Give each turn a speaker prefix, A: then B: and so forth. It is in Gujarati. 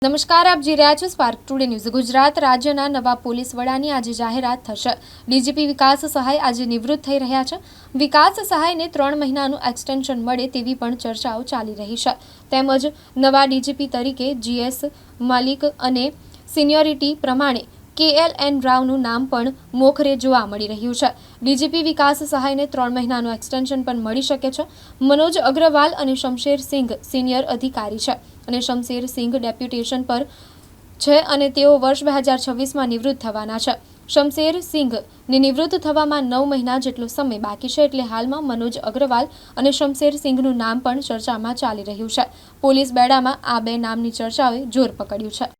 A: નમસ્કાર, આપ જોઈ રહ્યા છો સ્પાર્ક ટુડે ન્યૂઝ। ગુજરાત રાજ્યના નવા પોલીસ વડાની આજે જાહેરાત થશે। ડીજીપી વિકાસ સહાય આજે નિવૃત્ત થઈ રહ્યા છે। વિકાસ સહાયને 3 મહિનાનું એક્સટેન્શન મળે તેવી પણ ચર્ચાઓ ચાલી રહી છે। તેમજ નવા ડીજીપી તરીકે GS મલિક અને સિનિયોરિટી પ્રમાણે KLN રાવનું નામ પણ મોખરે જોવા મળી રહ્યું છે। ડીજીપી વિકાસ સહાયને 3 મહિનાનું એક્સટેન્શન પણ મળી શકે છે। મનોજ અગ્રવાલ અને શમશેર સિંઘ સિનિયર અધિકારી છે અને શમશેર સિંઘ ડેપ્યુટેશન પર છે અને તેઓ વર્ષ 2026માં નિવૃત્ત થવાના છે। શમશેર સિંઘને નિવૃત્ત થવામાં 9 મહિના જેટલો સમય બાકી છે, એટલે હાલમાં મનોજ અગ્રવાલ અને શમશેર સિંઘનું નામ પણ ચર્ચામાં ચાલી રહ્યું છે। પોલીસ બેડામાં આ બે નામની ચર્ચાઓએ જોર પકડ્યું છે।